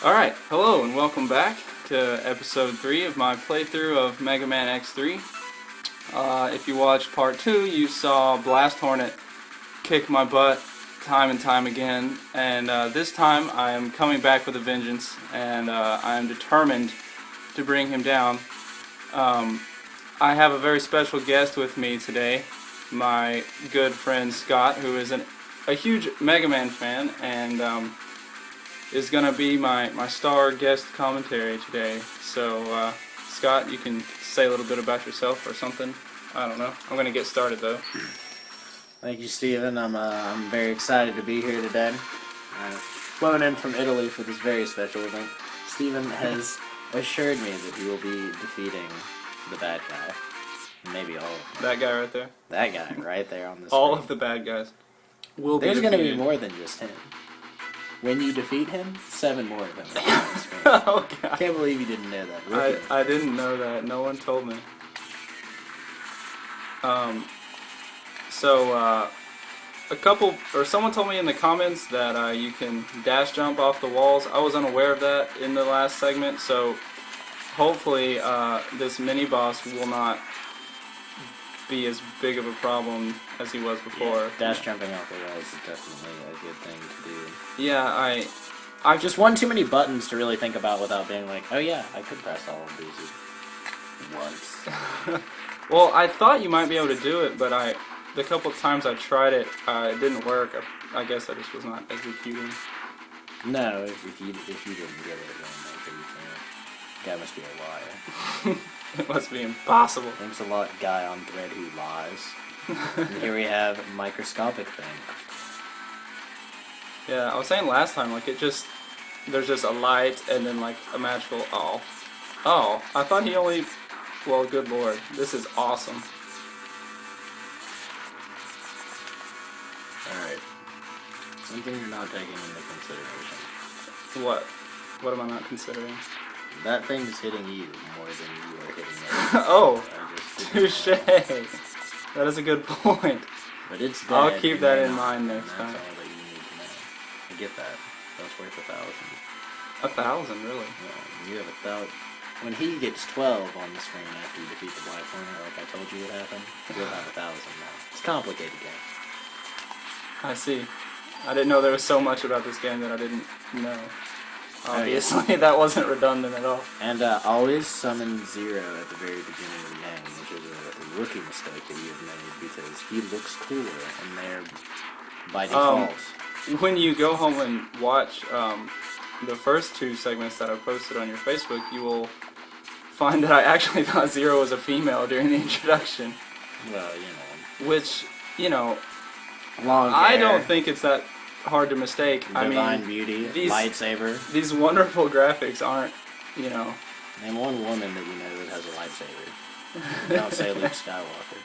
Alright, hello and welcome back to episode 3 of my playthrough of Mega Man X3. If you watched part 2, you saw Blast Hornet kick my butt time and time again, and this time I am coming back with a vengeance, and I am determined to bring him down. I have a very special guest with me today, my good friend Scott, who is a huge Mega Man fan, and is going to be my star guest commentary today. So, Scott, you can say a little bit about yourself or something. I don't know. I'm going to get started, though. Thank you, Steven. I'm very excited to be here today. Flown in from Italy for this very special event. Steven has assured me that he will be defeating the bad guy. Maybe all of them. That guy right there? That guy right there on the screen. All of the bad guys will be There's going to be defeated. more than just him. When you defeat him, 7 more of them will be on the screen. Oh, God. Can't believe you didn't know that. I didn't know that. No one told me. Someone told me in the comments that you can dash jump off the walls. I was unaware of that in the last segment, so hopefully this mini boss will not be as big of a problem as he was before. Yeah, dash jumping off the walls is definitely a good thing to do. Yeah, I've just one too many buttons to really think about without being like, oh yeah, I could press all of these once. Well, I thought you might be able to do it, but the couple of times I tried it, it didn't work. I guess I just was not executing. No, if you didn't get it, then okay, you can't. Guy must be a liar. It must be impossible. Thanks a lot, guy on thread who lies. And here we have microscopic thing. Yeah, I was saying last time, like there's just a light and then like a magical, oh, I thought he only, well, good lord, this is awesome. Alright. Something you're not taking into consideration. What? What am I not considering? That thing's hitting you more than you are hitting it. Oh, touche. That is a good point. But it's dead. I'll keep that in mind next time. That's all that you need to know. I get that. That's worth 1,000. 1,000, really? Yeah, you have 1,000. When he gets 12 on the screen after you defeat the Black Hornet, like I told you would happen, you'll have 1,000 now. It's a complicated game. I see. I didn't know there was so much about this game that I didn't know. Obviously, that wasn't redundant at all. And always summon Zero at the very beginning of the game, which is a rookie mistake that you have made because he looks cooler and they're by default. When you go home and watch the first 2 segments that I posted on your Facebook, you will find that I actually thought Zero was a female during the introduction. Well, you know. Which, you know, long hair. I don't think it's that hard to mistake. Divine beauty, lightsaber. These wonderful graphics aren't, you know. Name one woman that you know that has a lightsaber. Don't say Luke Skywalker.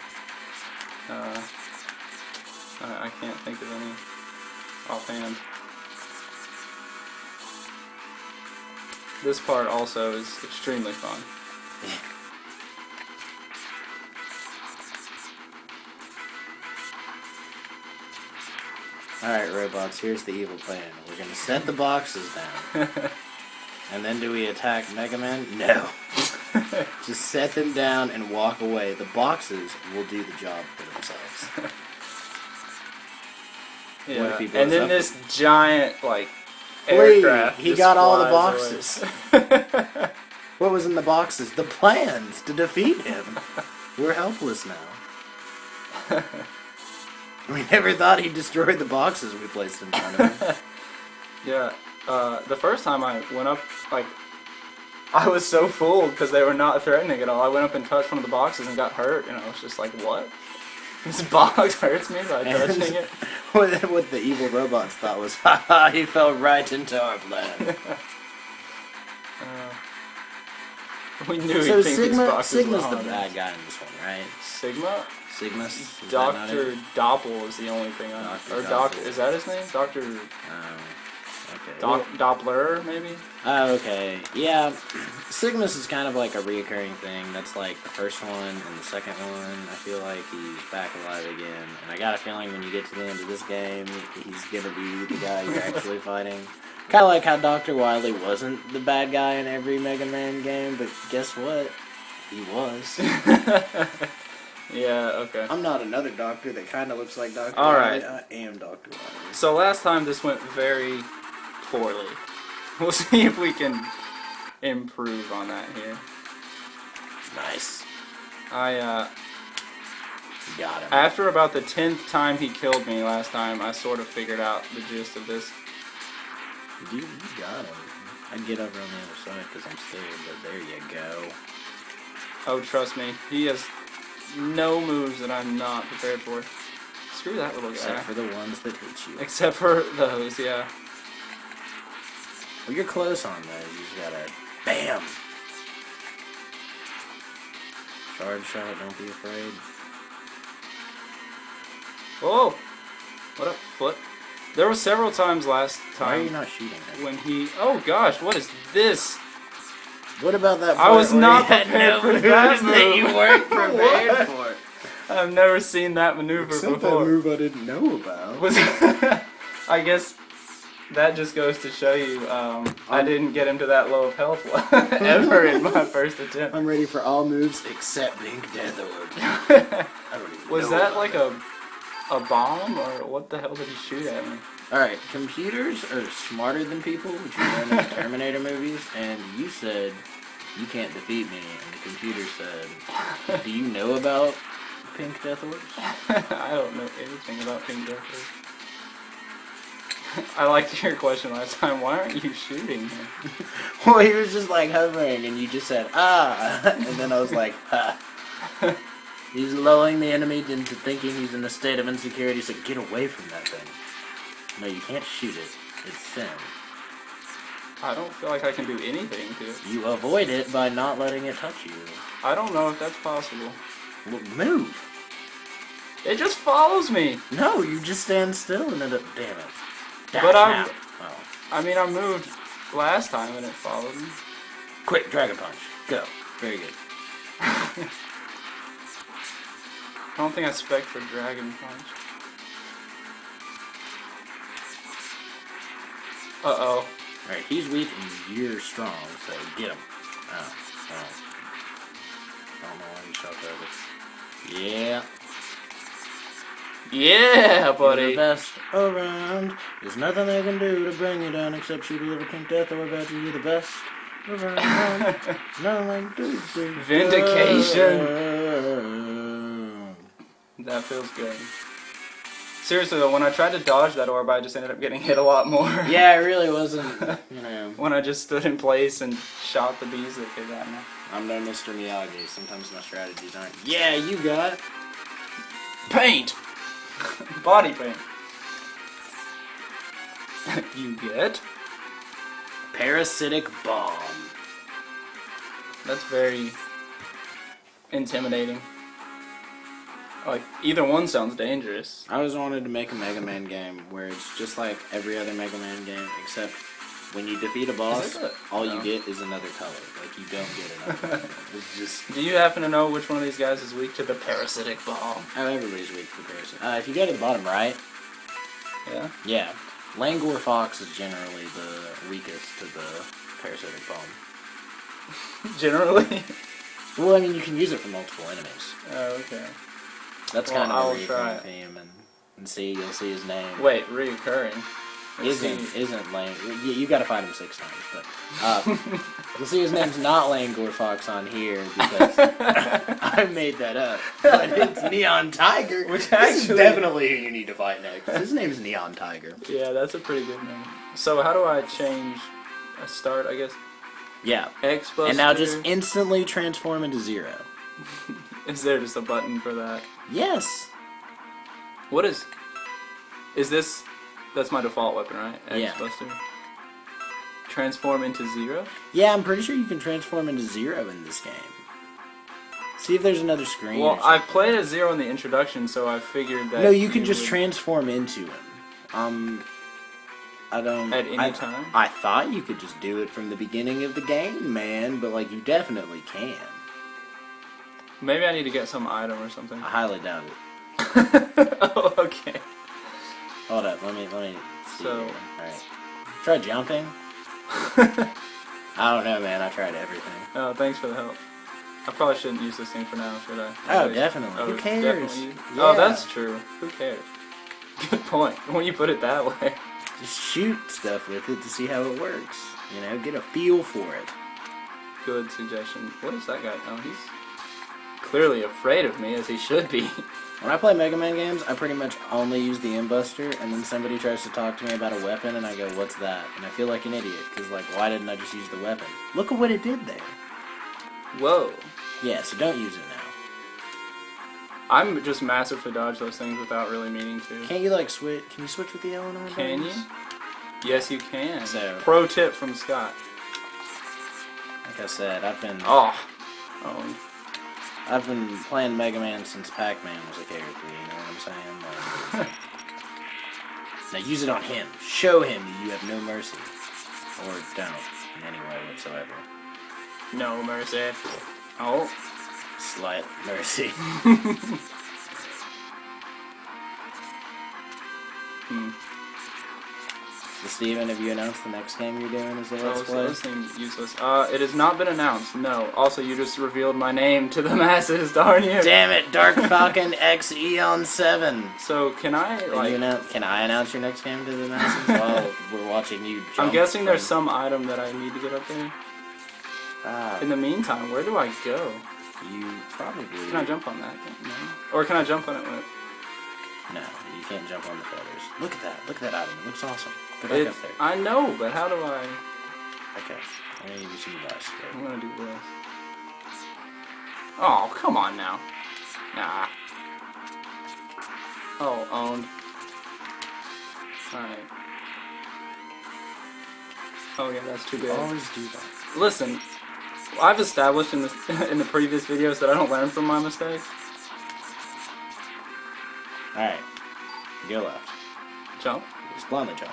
I can't think of any offhand. This part also is extremely fun. Alright, robots, here's the evil plan. We're gonna set the boxes down. And then do we attack Mega Man? No. Just set them down and walk away. The boxes will do the job for themselves. Yeah. And then this giant, like, aircraft. He got all the boxes. What was in the boxes? The plans to defeat him. We're helpless now. We never thought he'd destroy the boxes we placed in front of him. Yeah, the first time I went up, like, I was so fooled because they were not threatening at all. I went up and touched one of the boxes and got hurt, and I was just like, what? This box hurts me by touching it? What the evil robots thought was, haha, he fell right into our plan. We knew he'd think these boxes Sigma's were the bad guy in this one, right? Sigma? Sigma's? Dr. Doppel is the only thing I know. Or Doctor, is that his name? Dr. Okay. Doppler, maybe? Oh, okay. Yeah, Sigma's is kind of like a reoccurring thing. That's like the first one and the second one. I feel like he's back alive again. And I got a feeling when you get to the end of this game, he's gonna be the guy you're actually fighting. Kind of like how Dr. Wily wasn't the bad guy in every Mega Man game, but guess what? He was. Yeah, okay. I'm not another doctor that kind of looks like Dr. All Wily. right. I am Dr. Wily. So last time this went very poorly. We'll see if we can improve on that here. Nice. Got him. After about the 10th time he killed me last time, I sort of figured out the gist of this. You got him. I'd get over on the other side because I'm scared, but there you go. Oh, trust me, he has no moves that I'm not prepared for. Screw that little guy. Except for the ones that hit you. Except for those, yeah. Well, you're close on those. You just gotta... Bam! Charge shot, don't be afraid. Whoa! What up, foot? There were several times last time. Why are you not shooting him? When he... Oh gosh, what is this? What about that I was not where you prepared had for no that moves that you move. weren't prepared What? for? I've never seen that maneuver Except before. that move I didn't know about. Was I guess that just goes to show you I didn't get him to that low of health ever in my first attempt. I'm ready for all moves except Pink Death Orb. I don't even Was know that about like a bomb or what the hell did he shoot at me? Alright, computers are smarter than people, which you learn in the Terminator movies, and you said you can't defeat me, and the computer said, do you know about Pink Death Orbs? I don't know anything about Pink Death Orbs. I liked your question last time. Why aren't you shooting him? Well, he was just like hovering, and you just said, ah! And then I was like, ha. He's lulling the enemy into thinking he's in a state of insecurity, so get away from that thing. No, you can't shoot it. It's sin. I don't feel like I can do anything to it. You avoid it by not letting it touch you. I don't know if that's possible. Well, move! It just follows me. No, you just stand still and end up... Damn it. But I'm... Oh. I mean, I moved last time and it followed me. Quick, Dragon Punch. Go. Very good. I don't think I spec for Dragon Punch. Uh-oh. Alright, he's weak and you're strong, so get him. Oh. I don't know why you shot that. Yeah. Yeah, buddy. You're the best around. There's nothing they can do to bring you down except shoot a little Pink Death Orb at you. You're the best around. Nothing to do. Vindication. That feels good. Seriously though, when I tried to dodge that orb, I just ended up getting hit a lot more. Yeah, it really wasn't, you know. When I just stood in place and shot the bees that came at me. I'm no Mr. Miyagi. Sometimes my strategies aren't. Yeah, you got it. Paint! Body paint. You get? Parasitic Bomb. That's very intimidating. Like, either one sounds dangerous. I always wanted to make a Mega Man game where it's just like every other Mega Man game, except when you defeat a boss, all you get is another color. Like, you don't get another color. It's just... Do you happen to know which one of these guys is weak to the parasitic bomb? Oh, everybody's weak to the parasitic. If you go to the bottom right... Yeah? Yeah. Langor Fox is generally the weakest to the parasitic bomb. Generally? Well, I mean, you can use it for multiple enemies. Oh, okay. That's Well, kind of I'll a try recurring theme, and see, you'll see his name. Wait, reoccurring? Isn't Lang? You got to find him 6 times, but you'll see his name's not Langor Fox on here because I made that up. But it's Neon Tiger, which this is definitely who you need to fight next. His name's Neon Tiger. Yeah, that's a pretty good name. So how do I change a start? I guess. Yeah. X Buster. And now just instantly transform into Zero. Is there just a button for that? Yes. What is this? That's my default weapon, right? Yeah. X-Buster. Transform into Zero? Yeah, I'm pretty sure you can transform into Zero in this game. See if there's another screen. Well, I played as Zero in the introduction, so I figured that... No, you can just transform into him. I don't... At any time? I thought you could just do it from the beginning of the game, man, but, like, you definitely can. Maybe I need to get some item or something. I highly doubt it. Oh, okay. Hold up, let me see So, here. Alright. Try jumping. I don't know, man. I tried everything. Oh, thanks for the help. I probably shouldn't use this thing for now, should I? Oh, definitely. Oh, Who cares? definitely. Yeah. Oh, that's true. Who cares? Good point. When you put it that way. Just shoot stuff with it to see how it works. You know, get a feel for it. Good suggestion. What is that guy? Oh, he's clearly afraid of me, as he should be. When I play Mega Man games, I pretty much only use the M-Buster, and then somebody tries to talk to me about a weapon, and I go, what's that? And I feel like an idiot, because, like, why didn't I just use the weapon? Look at what it did there. Whoa. Yeah, so don't use it now. I'm just massive to dodge those things without really meaning to. Can't you, like, switch? Can you switch with the L and R Can you? buttons? Yes, you can. So, Pro tip from Scott. like I said, I've been playing Mega Man since Pac-Man was a character, you know what I'm saying? Like, now use it on him. Show him you have no mercy. Or don't, in any way whatsoever. No mercy. Oh. Slight mercy. So Steven, have you announced the next game you're doing as a Let's Oh, Play? so this thing useless. It has not been announced, no. Also, you just revealed my name to the masses, darn you. Damn it, Dark Falcon X Eon 7. So, can I, Can I announce your next game to the masses while we're watching you jump? I'm guessing there's some item that I need to get up there. Ah, In the meantime, where do I go? you probably... Can I jump on that? No. Or can I jump on it with... No, you can't jump on the feathers. Look at that. Look at that item. It looks awesome. Go back up there. I know, but how do I... Okay. I'm going to give you some advice. I'm gonna do this. Oh, come on now. Nah. Oh, owned. Alright. Oh yeah, that's too big. Always do that. Listen, I've established in the in the previous videos that I don't learn from my mistakes. Alright. Go left. Jump. Just blindly jump.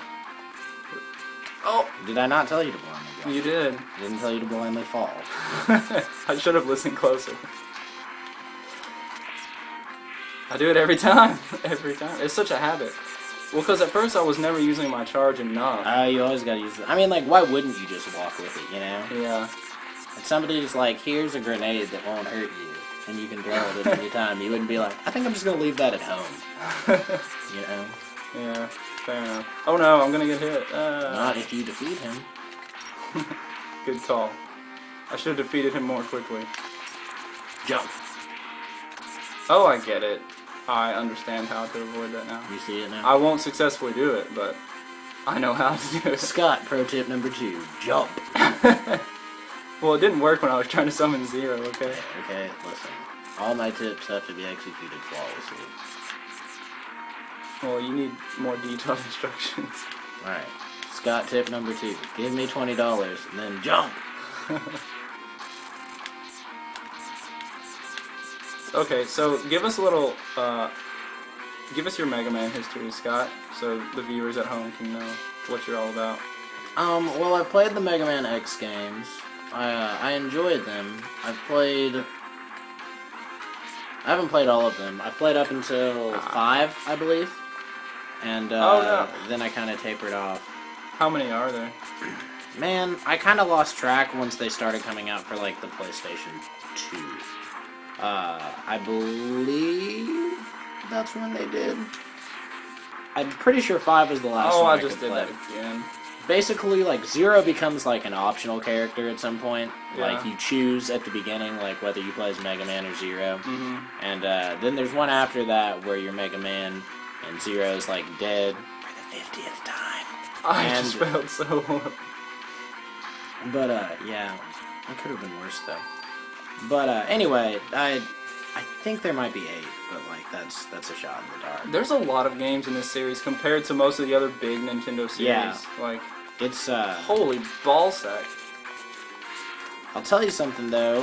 Oh! Did I not tell you to blindly jump? You did. I didn't tell you to blindly fall. I should have listened closer. I do it every time. Every time. It's such a habit. Well, because at first I was never using my charge enough. You always gotta use it. I mean, like, why wouldn't you just walk with it, you know? Yeah. If somebody's like, here's a grenade that won't hurt you, and you can throw it at any time, you wouldn't be like, I think I'm just gonna leave that at home. You know? Yeah, fair enough. Oh no, I'm gonna get hit. Not if you defeat him. Good call. I should have defeated him more quickly. Jump. Oh, I get it. I understand how to avoid that now. You see it now? I won't successfully do it, but I know how to do it. Scott, pro tip number 2. Jump. Well, it didn't work when I was trying to summon Zero, okay? Okay, listen. All my tips have to be executed flawlessly. Well, you need more detailed instructions. Alright. Scott, tip number 2. Give me $20 and then jump. Okay, so give us a little, give us your Mega Man history, Scott, so the viewers at home can know what you're all about. Well, I played the Mega Man X games. I enjoyed them. I haven't played all of them. I played up until 5, I believe. And, then I kind of tapered off. How many are there? Man, I kind of lost track once they started coming out for, like, the PlayStation 2. I believe that's when they did. I'm pretty sure 5 was the last one I just could did play. that again. Basically, like, Zero becomes, like, an optional character at some point. Yeah. Like, you choose at the beginning, like, whether you play as Mega Man or Zero. Mm-hmm. And, then there's one after that where you're Mega Man and Zero's, like, dead for the 50th time. I just felt so horrible. But, yeah. It could have been worse, though. But, anyway, I think there might be 8, but, like, that's a shot in the dark. There's a lot of games in this series compared to most of the other big Nintendo series. Yeah. Like, it's, holy ballsack. I'll tell you something, though.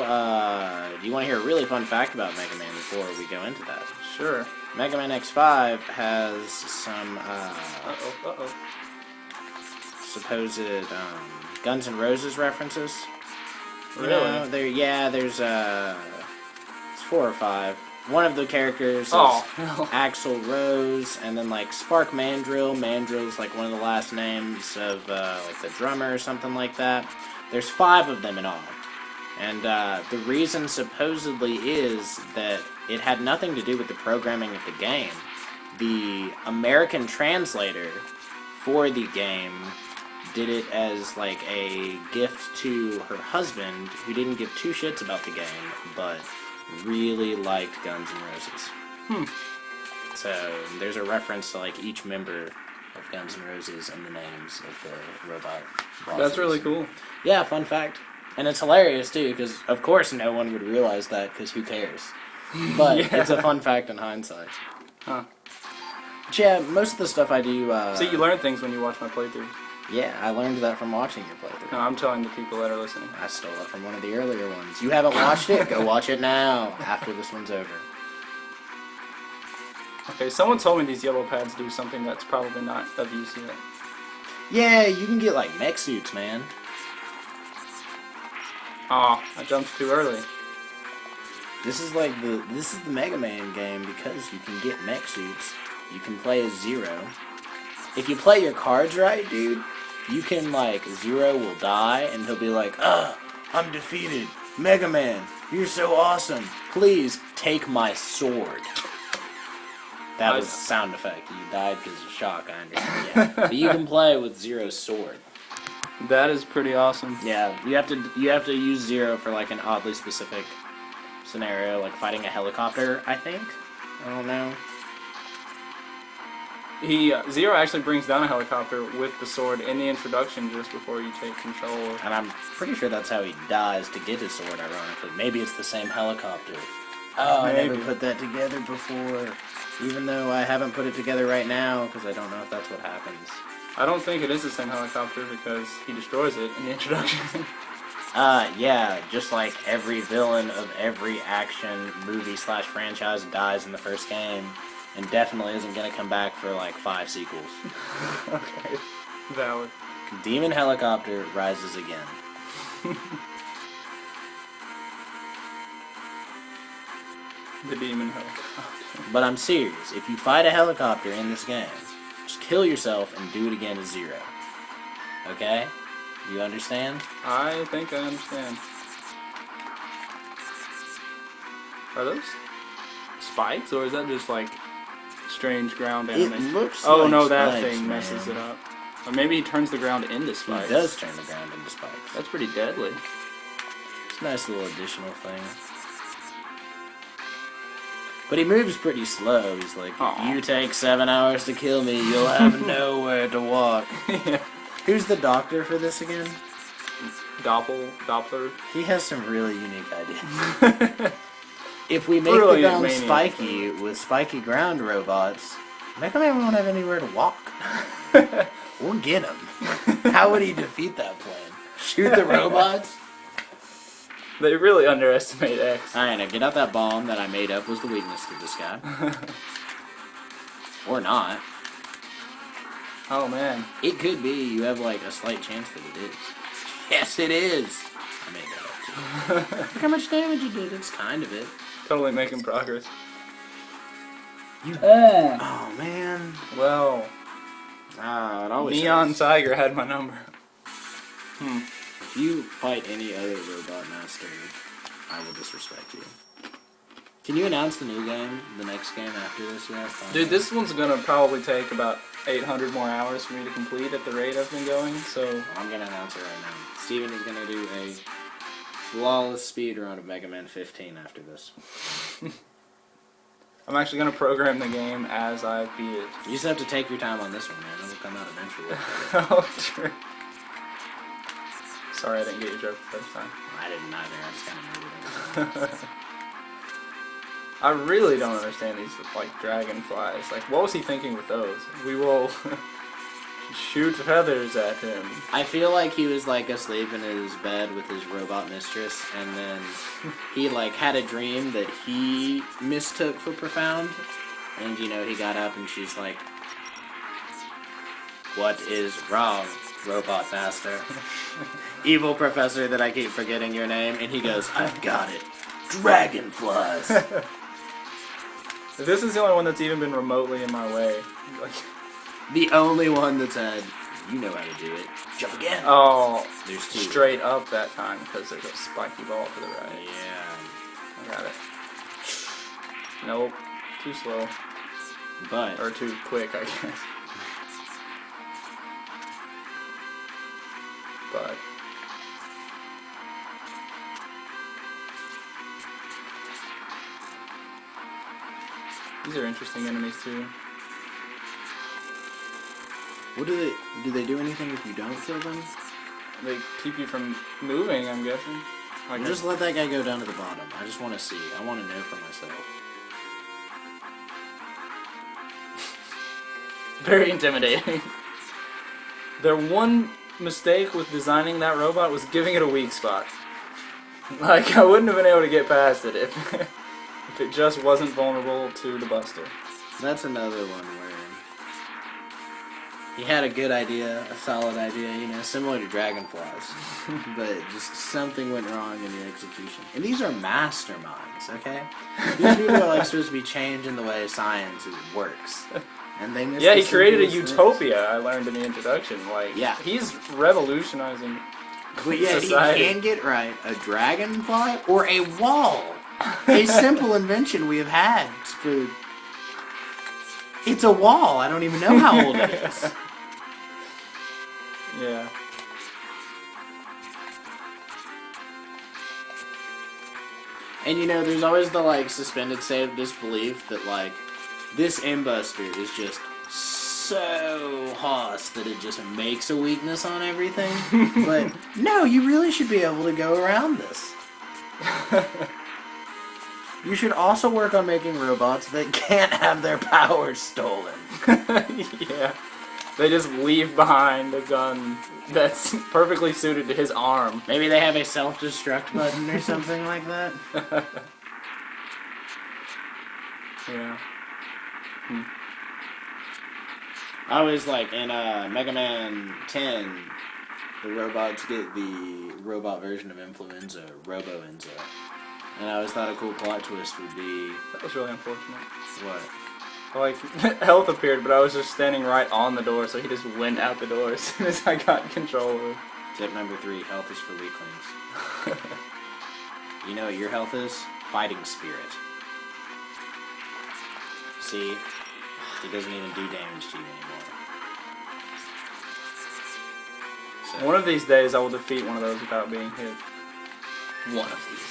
Do you want to hear a really fun fact about Mega Man before we go into that? Sure. Mega Man X5 has some, supposed, Guns N' Roses references. Really? You know, there's, it's 4 or 5. one of the characters is no. Axl Rose, and then like Spark Mandrill. Mandrill's like one of the last names of like the drummer or something like that. There's 5 of them in all. And the reason supposedly is that it had nothing to do with the programming of the game. The American translator for the game did it as like a gift to her husband, who didn't give 2 shits about the game, but really liked Guns N' Roses. So there's a reference to like each member of Guns N' Roses and the names of the robot bosses. That's really cool. Yeah, fun fact. And it's hilarious, too, because, of course, no one would realize that, because who cares? But it's a fun fact in hindsight. Huh. But yeah, most of the stuff I do... So you learn things when you watch my playthroughs. Yeah, I learned that from watching your playthrough. No, I'm telling the people that are listening. I stole it from one of the earlier ones. You haven't watched it? Go watch it now, after this one's over. Okay, someone told me these yellow pads do something that's probably not of use yet. Yeah, you can get, like, mech suits, man. Aw, I jumped too early. This is the Mega Man game because you can get mech suits. You can play as Zero. If you play your cards right, dude, you can, like, Zero will die and he'll be like, I'm defeated. Mega Man, you're so awesome. Please take my sword. That was a sound effect. You died because of shock, I understand. Yeah. But you can play with Zero's sword. That is pretty awesome. Yeah, you have to use Zero for like an oddly specific scenario, like fighting a helicopter, I think. I don't know. Zero actually brings down a helicopter with the sword in the introduction just before you take control. And I'm pretty sure that's how he dies to get his sword, ironically. Maybe it's the same helicopter. Oh, maybe. I never put that together before. Even though I haven't put it together right now, because I don't know if that's what happens. I don't think it is the same helicopter because he destroys it in the introduction. Yeah, just like every villain of every action movie/franchise dies in the first game, and definitely isn't going to come back for like 5 sequels. Okay, valid. Demon Helicopter rises again. The demon helicopter. But I'm serious, if you fight a helicopter in this game, just kill yourself and do it again as Zero. Okay? You understand? I think I understand. Are those spikes, or is that just like strange ground animation? It looks oh like no, that spikes, thing messes man. it up. Or maybe he turns the ground into spikes. He does turn the ground into spikes. That's pretty deadly. It's a nice little additional thing. But he moves pretty slow. He's like, if you take 7 hours to kill me, you'll have nowhere to walk. Yeah. Who's the doctor for this again? Doppler. He has some really unique ideas. If we make the ground spiky with spiky ground robots, Mega Man won't have anywhere to walk. We'll get him. How would he defeat that plan? Shoot the robots? They really underestimate X. Alright, now get out that bomb that I made up was the weakness to this guy. Or not. Oh man. It could be. You have like a slight chance that it is. Yes, it is! I made that up too. Look how much damage you did. It's kind of it. Totally making progress. Oh man. Well. It always Neon hurts. Tiger had my number. If you fight any other robot master, I will disrespect you. Can you announce the new game, the next game after this yet? Dude, this one's gonna probably take about 800 more hours for me to complete at the rate I've been going, so... I'm gonna announce it right now. Steven is gonna do a flawless speedrun of Mega Man 15 after this. I'm actually gonna program the game as I beat it. You just have to take your time on this one, man. It'll come out eventually. Oh, true. Sorry I didn't get your joke the first time. I didn't either. I just kind of made it. I really don't understand these, like, dragonflies. Like, what was he thinking with those? We will shoot feathers at him. I feel like he was, like, asleep in his bed with his robot mistress, and then he, like, had a dream that he mistook for profound. And, you know, he got up and she's like, "What is wrong, Robot Master?" Evil professor that I keep forgetting your name. And he goes, "I've got it. Dragonflies." This is the only one that's even been remotely in my way. Like, The only one that's had, you know how to do it. Jump again. oh, There's two. straight up that time because there's a spiky ball to the right. Yeah. I got it. Nope. Too slow. But Or too quick, I guess. But these are interesting enemies too. what do they do anything if you don't kill them? They keep you from moving, I'm guessing. Like Just let that guy go down to the bottom. I just want to see. I want to know for myself. very intimidating. Their one mistake with designing that robot was giving it a weak spot. Like, I wouldn't have been able to get past it if if it just wasn't vulnerable to the Buster. That's another one where he had a good idea, a solid idea, you know, similar to Dragonflies. But just something went wrong in the execution. And these are masterminds, okay? These people are like supposed to be changing the way science works. And they missed Yeah, the he created a simplest utopia, I learned in the introduction. Like, yeah. He's revolutionizing But yet society. he can get right a dragonfly or a wall. A simple invention we have had for... It's a wall. I don't even know how old it is. Yeah. And you know, there's always the like suspended state of disbelief that like this Imbuster is just so hoss that it just makes a weakness on everything. But no, you really should be able to go around this. You should also work on making robots that can't have their powers stolen. Yeah. They just leave behind a gun that's perfectly suited to his arm. Maybe they have a self-destruct button or something like that. Yeah. I was like, in Mega Man 10, the robots get the robot version of influenza, Robo-Enza. And I always thought a cool plot twist would be... That was really unfortunate. What? Like, health appeared, but I was just standing right on the door, so he just went out the door as soon as I got control of it. Tip number 3, health is for weaklings. You know what your health is? Fighting spirit. See? It doesn't even do damage to you anymore. So, One of these days, I will defeat one of those without being hit. one of these days.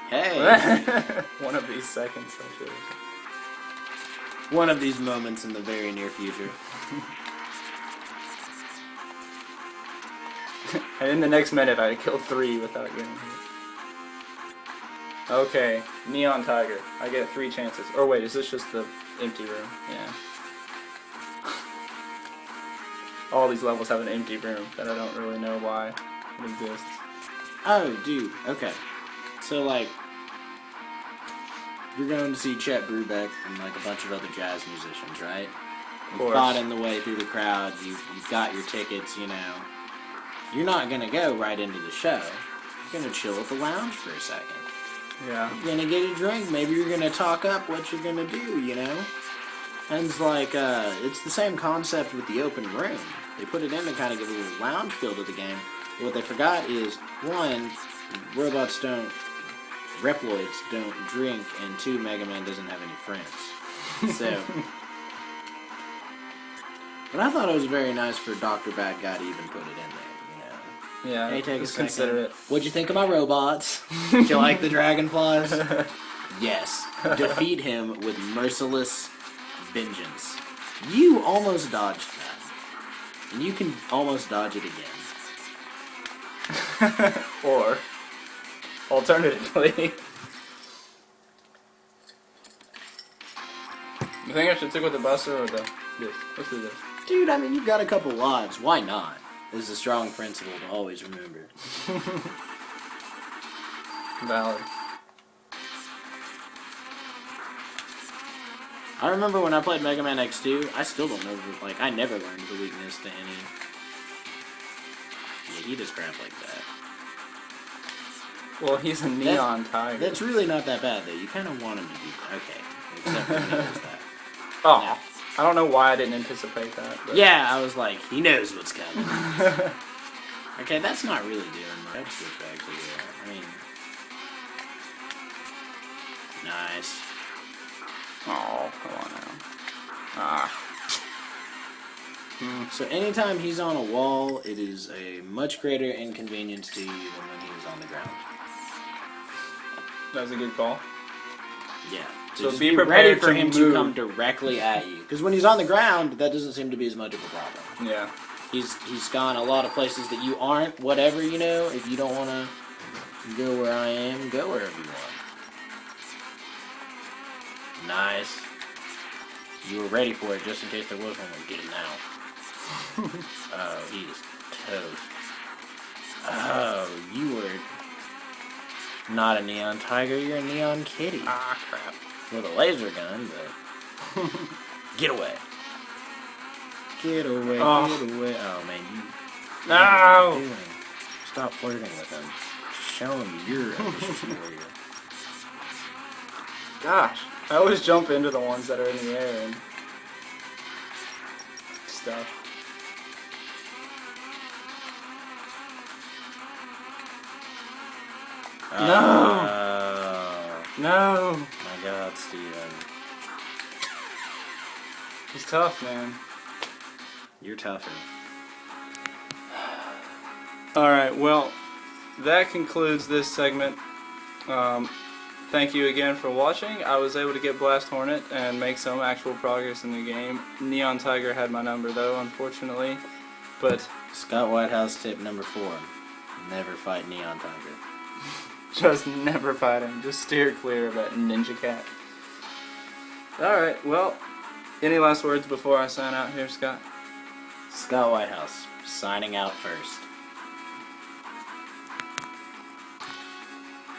Hey! One of these seconds, I should. One of these moments in the very near future. And in the next minute, I killed 3 without getting hit. Okay, Neon Tiger. I get 3 chances. Or wait, is this just the empty room? Yeah. All these levels have an empty room that I don't really know why it exists. Oh, dude. Okay. So, like, you're going to see Chet Brubeck and, like, a bunch of other jazz musicians, right? Of You course. fought in the way through the crowd. You've got your tickets, you know. You're not going to go right into the show. You're going to chill at the lounge for a second. Yeah. You're going to get a drink. Maybe you're going to talk up what you're going to do, you know? And it's like, it's the same concept with the open room. They put it in to kind of give a little lounge feel to the game. But what they forgot is, one, robots don't, Reploids don't drink, and 2, Mega Man doesn't have any friends. So, but I thought it was very nice for Dr. Bad Guy to even put it in there, you know. Yeah, Hey, take a just second. consider it. What'd you think of my robots? Did you like the dragonflies? Yes. Defeat him with merciless vengeance. You almost dodged that. And you can almost dodge it again. Or, alternatively, you think I should stick with the Buster or this? Let's do this. Dude, I mean, you've got a couple lives. Why not? This is a strong principle to always remember. Valid. I remember when I played Mega Man X2, I still don't know, like, I never learned the weakness to any... Yeah, he does crap like that. Well, he's a neon tiger. That's really not that bad, though. You kind of want him to be okay, except when he does that. Oh, Now, I don't know why I didn't anticipate that. But. yeah, I was like, he knows what's coming. Okay, that's not really doing much. Let's switch back to here. I mean, nice. Oh, come on now. Ah. So anytime he's on a wall, it is a much greater inconvenience to you than when he was on the ground. That was a good call. Yeah. So just be ready prepared for to him move. to come directly at you. Because when he's on the ground, that doesn't seem to be as much of a problem. Yeah. He's gone a lot of places that you aren't. Whatever, you know. If you don't want to go where I am, go wherever you want. Nice. You were ready for it just in case there was one. Get him now. Oh, he's toast. Oh, you were not a neon tiger, you're a neon kitty. Ah, crap. With a laser gun, but... Get away. Get away, Oh. get away. Oh, man, you... No! What are you doing? Stop flirting with him. Show him you're ambitious warrior. Gosh. I always jump into the ones that are in the air and... stuff. No! No! My God, Steven. He's tough, man. You're tougher. Alright, well, that concludes this segment. Thank you again for watching. I was able to get Blast Hornet and make some actual progress in the game. Neon Tiger had my number, though, unfortunately. But Scott Whitehouse tip number 4. Never fight Neon Tiger. just never fight him. Just steer clear of that ninja cat. Alright, well, any last words before I sign out here, Scott? Scott Whitehouse, signing out first.